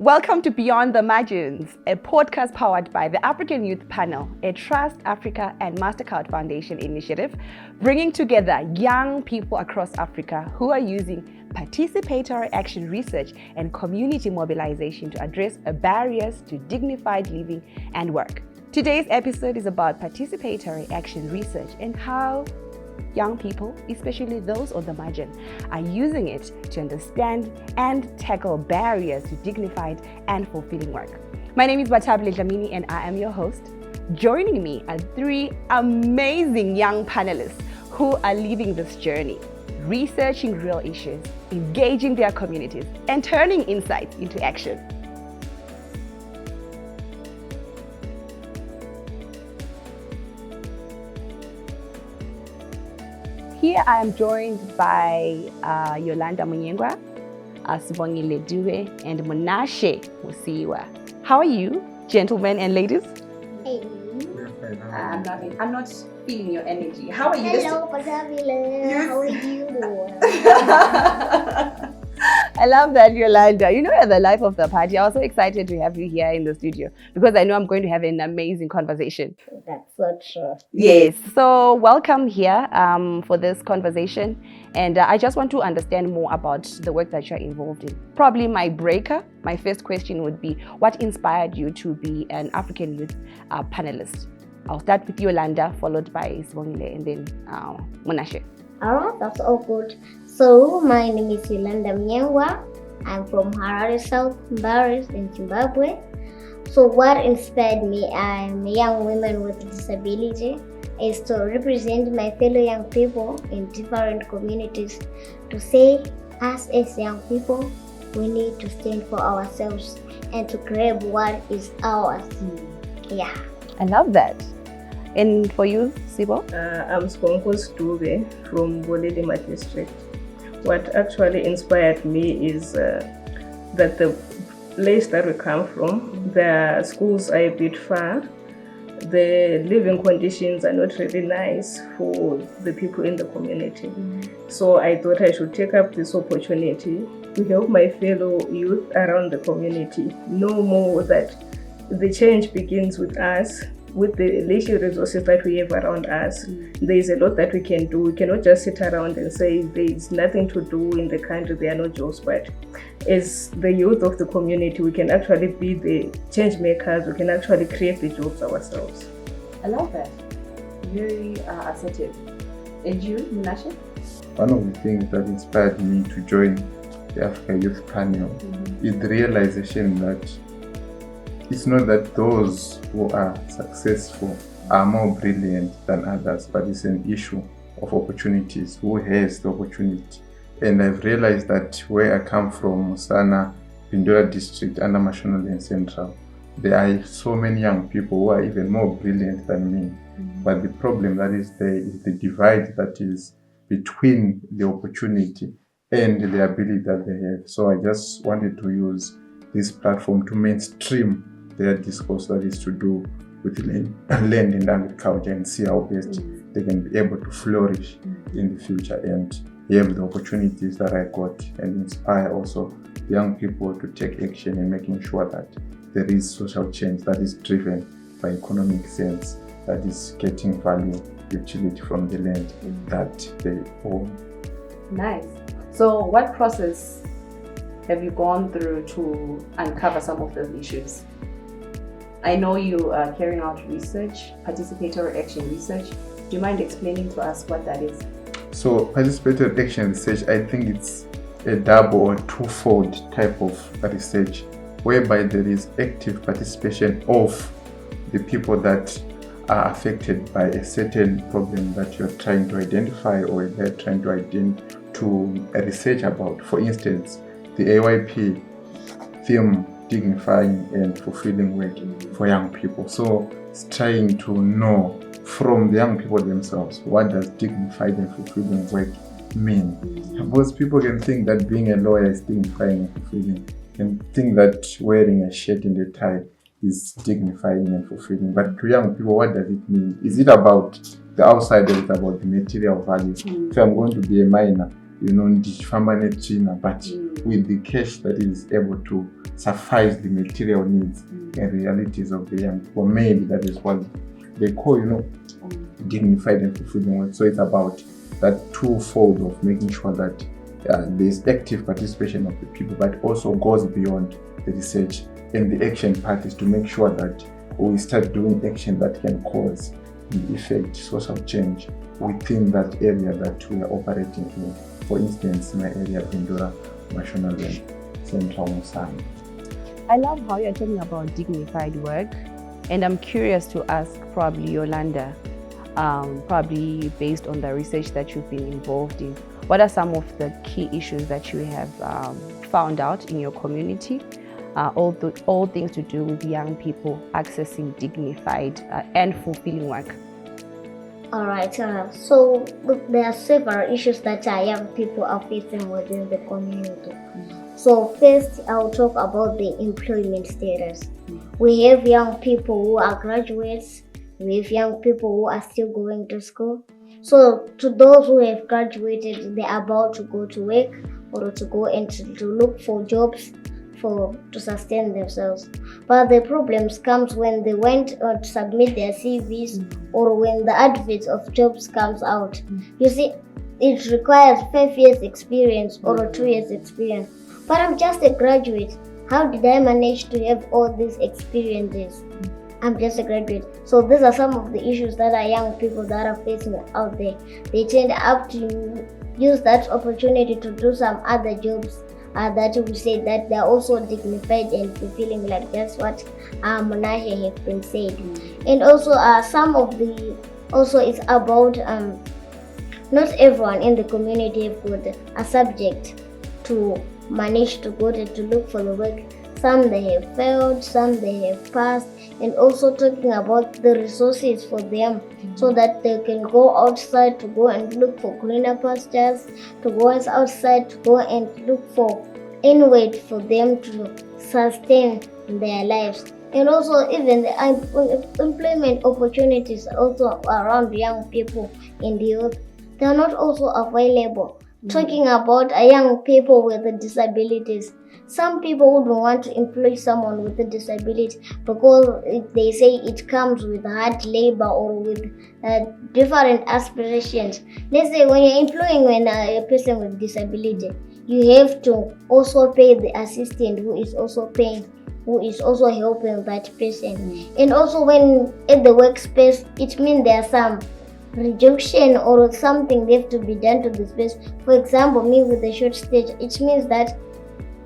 Welcome to Beyond the Margins, a podcast powered by the African Youth Panel, a Trust Africa and MasterCard Foundation initiative, bringing together young people across Africa who are using participatory action research and community mobilization to address barriers to dignified living and work. Today's episode is about participatory action research and how young people, especially those on the margin, are using it to understand and tackle barriers to dignified and fulfilling work. My name is Batabile Dlamini and I am your host. Joining me are three amazing young panelists who are living this journey, researching real issues, engaging their communities, and turning insights into action. Here I am joined by Yolanda Munyengwa, Sibongile Dube, and Monashe Musiwa. How are you, gentlemen and ladies? Hey. I'm not feeling your energy. How are you? Hello, Batabile. How are you? I love that, Yolanda. You know, you're the life of the party. I'm so excited to have you here in the studio because I know I'm going to have an amazing conversation. That's so true. Yes. So welcome here for this conversation. And I just want to understand more about the work that you're involved in. Probably my first question would be, what inspired you to be an African youth panelist? I'll start with Yolanda, followed by Sibongile, and then Monashe. Alright, that's all good. So, my name is Yolanda Munyengwa. I'm from Harare, South Mbaris in Zimbabwe. So, what inspired me, I'm a young woman with disability, is to represent my fellow young people in different communities to say, us as young people, we need to stand for ourselves and to grab what is ours. Yeah. I love that. And for you, Sibo? I'm Skonkos Dube from Bolelima district. What actually inspired me is that the place that we come from, the schools are a bit far. The living conditions are not really nice for the people in the community. So I thought I should take up this opportunity to help my fellow youth around the community know more that the change begins with us. With the little resources that we have around us, there is a lot that we can do. We cannot just sit around and say there is nothing to do in the country, there are no jobs. But as the youth of the community, we can actually be the change makers. We can actually create the jobs ourselves. I love that. Very assertive. And you, Monashe? One of the things that inspired me to join the Africa Youth Panel is the realization that it's not that those who are successful are more brilliant than others, but it's an issue of opportunities. Who has the opportunity? And I've realized that where I come from, Musana, Pindora district, under National and Central, there are so many young people who are even more brilliant than me. But the problem that is there is the divide that is between the opportunity and the ability that they have. So I just wanted to use this platform to mainstream their discourse that is to do with land and agriculture and see how best they can be able to flourish in the future and have the opportunities that I got and inspire also young people to take action in making sure that there is social change that is driven by economic sense, that is getting value, utility from the land that they own. Nice. So what process have you gone through to uncover some of those issues? I know you are carrying out research, participatory action research. Do you mind explaining to us what that is? So participatory action research, I think it's a double or twofold type of research whereby there is active participation of the people that are affected by a certain problem that you're trying to identify or they're trying to research about. For instance, the AYP theme, dignifying and fulfilling work for young people. So it's trying to know from the young people themselves, what does dignified and fulfilling work mean? Because people can think that being a lawyer is dignifying and fulfilling, can think that wearing a shirt and a tie is dignifying and fulfilling. But to young people, what does it mean? Is it about the outside or is it about the material value? If I'm going to be a miner, China, but with the cash that is able to suffice the material needs and realities of the young people. Maybe that is what they call, dignified and fulfilling work. So it's about that twofold of making sure that there's active participation of the people, but also goes beyond the research. And the action part is to make sure that we start doing action that can cause and effect social change within that area that we are operating in. For instance, in my area of Indora, National and Central Musang. I love how you're talking about dignified work, and I'm curious to ask probably Yolanda, probably based on the research that you've been involved in, what are some of the key issues that you have found out in your community? All things to do with young people accessing dignified and fulfilling work. All right, so there are several issues that young people are facing within the community. So first, I'll talk about the employment status. We have young people who are graduates. We have young people who are still going to school. So to those who have graduated, they're about to go to work or to go and to look for jobs to sustain themselves. But the problems comes when they went to submit their CVs or when the adverts of jobs comes out. You see, it requires 5 years experience or 2 years experience. But I'm just a graduate. How did I manage to have all these experiences? I'm just a graduate. So these are some of the issues that are young people that are facing out there. They tend up to use that opportunity to do some other jobs that we say that they're also dignified and fulfilling, like that's what Monahe have been said. And also it's about not everyone in the community have got a subject to manage to go to look for the work. Some they have failed, some they have passed, and also talking about the resources for them so that they can go outside to go and look for greener pastures, to go outside to go and look for any way for them to sustain their lives. And also even the employment opportunities also around young people in the youth, they are not also available. Talking about young people with disabilities, some people wouldn't want to employ someone with a disability because they say it comes with hard labor or with different aspirations. Let's say when you're employing a person with disability, you have to also pay the assistant who is also helping that person. And also when at the workspace, it means there are some reduction or something that have to be done to the space. For example, me with the short stage, it means that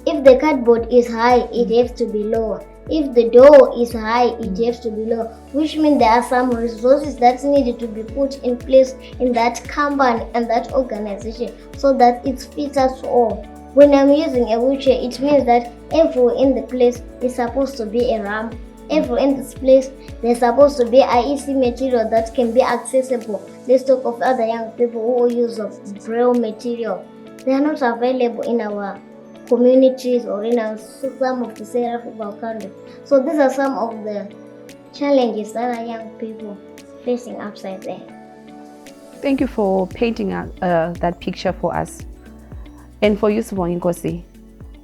if the cardboard is high, it has to be lower. If the door is high, it has to be low, which means there are some resources that needed to be put in place in that company and that organization so that it fits us all. When I'm using a wheelchair, it means that everywhere in the place is supposed to be a ramp. Everywhere in this place, there's supposed to be IEC material that can be accessible. Let's talk of other young people who use of braille material. They are not available in our communities or in some of the areas of our country. So these are some of the challenges that our young people facing outside there. Thank you for painting that picture for us. And for you, Nkosi,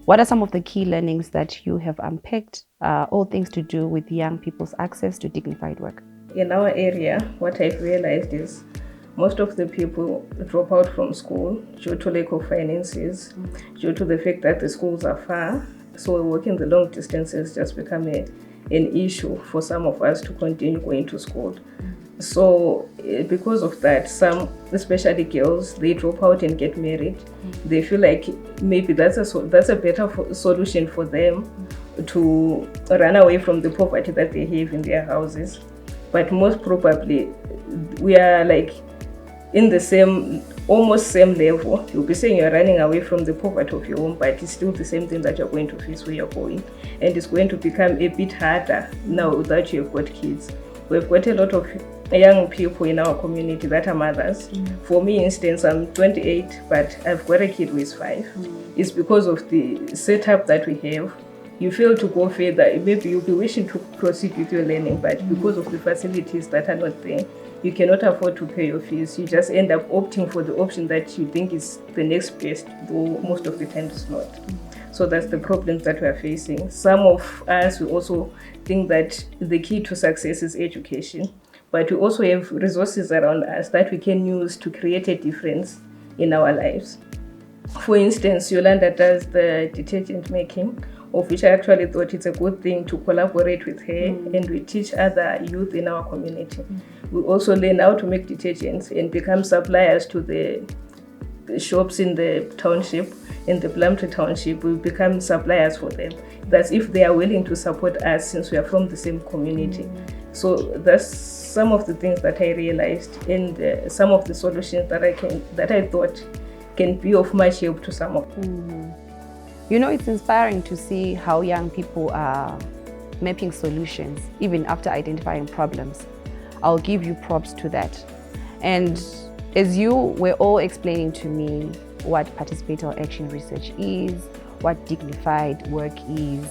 what are some of the key learnings that you have unpacked, all things to do with young people's access to dignified work? In our area, what I've realized is most of the people drop out from school due to lack of finances, due to the fact that the schools are far. So working the long distances just become an issue for some of us to continue going to school. So because of that, some, especially girls, they drop out and get married. They feel like maybe that's a better solution for them to run away from the poverty that they have in their houses. But most probably, we are like in the almost same level. You'll be saying you're running away from the poverty of your home, but it's still the same thing that you're going to face where you're going. And it's going to become a bit harder now that you've got kids. We've got a lot of young people in our community that are mothers. For me, instance, I'm 28, but I've got a kid who is 5. It's because of the setup that we have you fail to go further. Maybe you'll be wishing to proceed with your learning, but because of the facilities that are not there, you cannot afford to pay your fees. You just end up opting for the option that you think is the next best, though most of the time it's not. So that's the problems that we are facing. Some of us, we also think that the key to success is education, but we also have resources around us that we can use to create a difference in our lives. For instance, Yolanda does the detergent making, of which I actually thought it's a good thing to collaborate with her, and we teach other youth in our community. We also learn how to make detergents and become suppliers to the shops in the township, in the Plumtree township. We become suppliers for them. That's if they are willing to support us, since we are from the same community. So that's some of the things that I realized, and some of the solutions that I thought can be of much help to some of them. You know, it's inspiring to see how young people are mapping solutions even after identifying problems. I'll give you props to that. And as you were all explaining to me what participatory action research is, what dignified work is,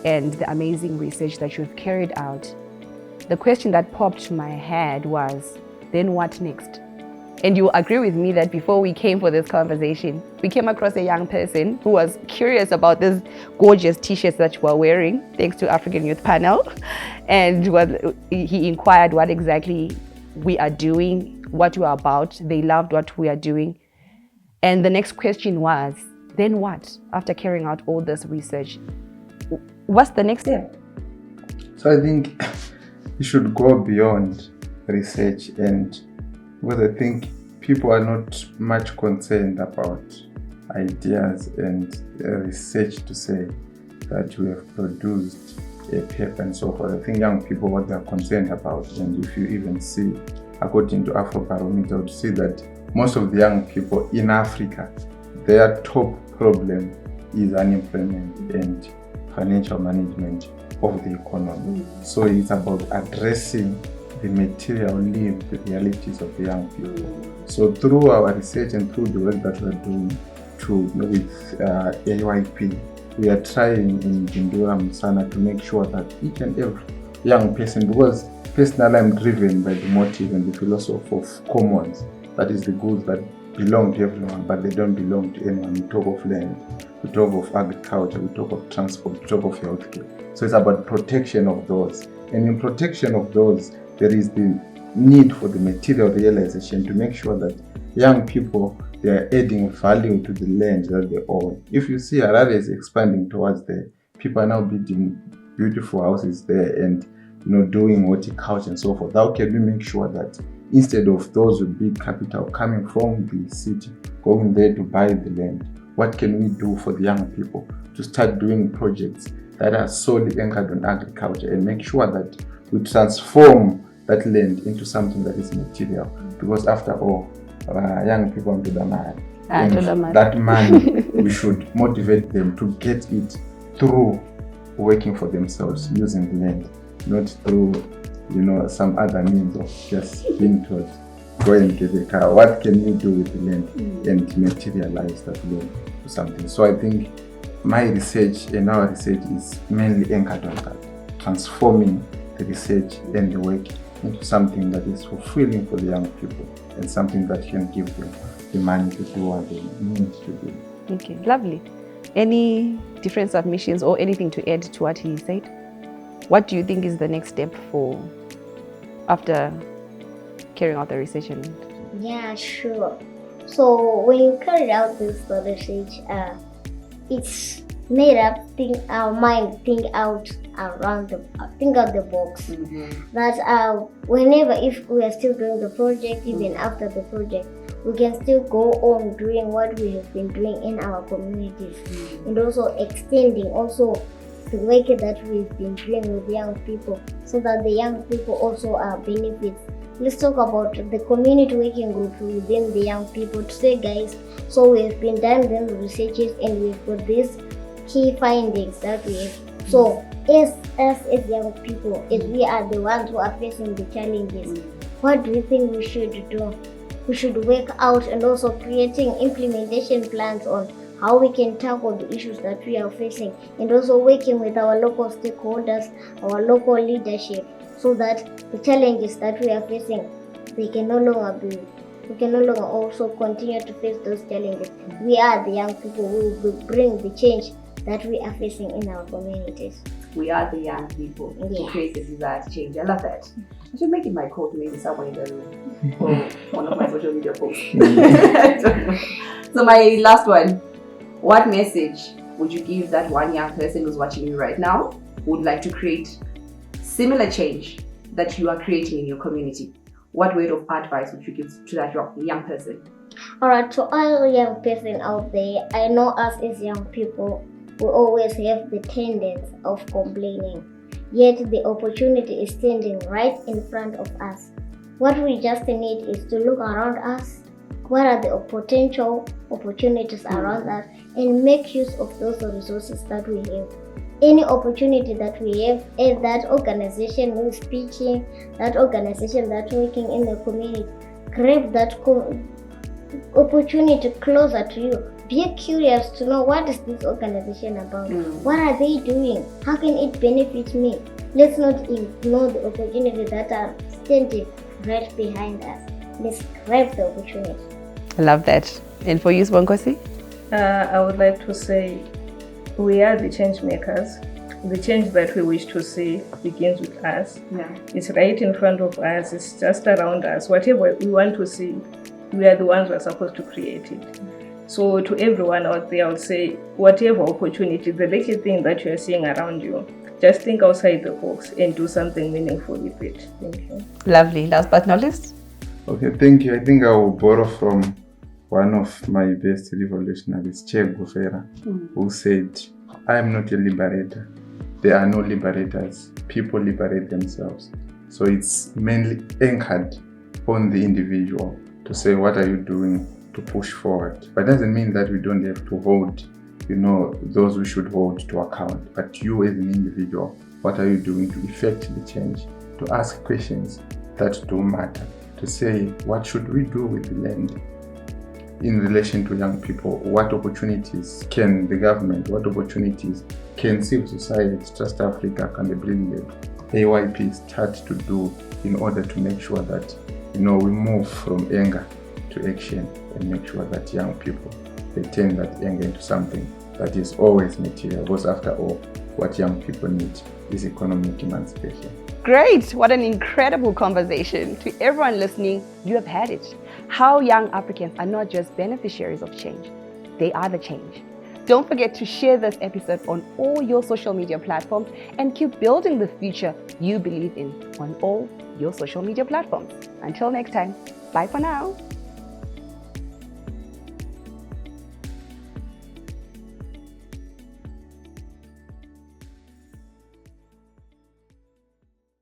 and the amazing research that you've carried out, the question that popped to my head was, then what next? And you agree with me that before we came for this conversation, we came across a young person who was curious about these gorgeous t-shirts that you were wearing, thanks to African Youth Panel. And he inquired what exactly we are doing, what we are about. They loved what we are doing. And the next question was, then what? After carrying out all this research, what's the next step? So I think you should go beyond research, and because I think people are not much concerned about ideas and research to say that we have produced a paper and so forth. I think young people, what they're concerned about, and if you even see, according to Afrobarometer, would see that most of the young people in Africa, their top problem is unemployment and financial management of the economy. So it's about addressing the material lived realities of the young people. So through our research and through the work that we're doing with AYP, we are trying in Jindura Musana to make sure that each and every young person, because personally I'm driven by the motive and the philosophy of commons, that is the goods that belong to everyone, but they don't belong to anyone. We talk of land, we talk of agriculture, we talk of transport, we talk of healthcare. So it's about protection of those. And in protection of those, there is the need for the material realization to make sure that young people, they are adding value to the land that they own. If you see Harare is expanding towards there, people are now building beautiful houses there and doing horticulture and so forth. How can we make sure that instead of those with big capital coming from the city, going there to buy the land, what can we do for the young people to start doing projects that are solely anchored on agriculture and make sure that we transform that land into something that is material? Because after all, young people want to the money. That money, we should motivate them to get it through working for themselves, using the land, not through some other means of just being told, go and get a car. What can you do with the land and materialize that land to something? So I think my research and our research is mainly anchored on that, transforming the research and the work into something that is fulfilling for the young people and something that can give them the money to do what they need to do. Okay, lovely. Any different submissions or anything to add to what he said? What do you think is the next step for after carrying out the research? Yeah, sure. So when you carry out this research, it's made up our mind think out the box. That whenever, if we are still doing the project, even after the project, we can still go on doing what we have been doing in our communities, and also extending also the work that we've been doing with young people, so that the young people also benefits. Let's talk about the community working group within the young people to say, guys, so we've been done the researches and we've got these key findings that we have. So as young people, as we are the ones who are facing the challenges, what do you think we should do? We should work out and also creating implementation plans on how we can tackle the issues that we are facing, and also working with our local stakeholders, our local leadership, so that the challenges that we are facing, we can no longer also continue to face those challenges. We are the young people who will bring the change that we are facing in our communities. We are the young people who create the desired change. I love that. I should make it my quote maybe somewhere in the room or one of my social media posts. So my last one, what message would you give that one young person who's watching you right now who would like to create similar change that you are creating in your community? What word of advice would you give to that young person? Alright, to all young person out there, I know us as young people, we always have the tendency of complaining. Yet the opportunity is standing right in front of us. What we just need is to look around us. What are the potential opportunities around us, and make use of those resources that we have. Any opportunity that we have, and that organization who is speaking, that organization that's working in the community, grab that opportunity closer to you. Be curious to know, what is this organization about? What are they doing? How can it benefit me? Let's not ignore the opportunities that are standing right behind us. Let's grab the opportunity. I love that. And for you, Swankosi? I would like to say we are the change makers. The change that we wish to see begins with us. It's right in front of us. It's just around us. Whatever we want to see, we are the ones who are supposed to create it. So to everyone out there, I would say, whatever opportunity, the little thing that you are seeing around you, just think outside the box and do something meaningful with it. Thank you. Lovely. Last but not least? Okay, thank you. I think I will borrow from one of my best revolutionaries, Che Guevara, who said, I am not a liberator. There are no liberators. People liberate themselves. So it's mainly anchored on the individual to say, what are you doing to push forward? But it doesn't mean that we don't have to hold, those we should hold to account. But you as an individual, what are you doing to effect the change? To ask questions that do matter. To say, what should we do with the land? In relation to young people, what opportunities can the government, what opportunities can civil society, Trust Africa, can they bring the AYP start to do in order to make sure that we move from anger to action and make sure that young people, they turn that anger into something that is always material, because after all, what young people need is economic emancipation. Great! What an incredible conversation. To everyone listening, you have had it. How young Africans are not just beneficiaries of change, they are the change. Don't forget to share this episode on all your social media platforms and keep building the future you believe in on all your social media platforms. Until next time, bye for now.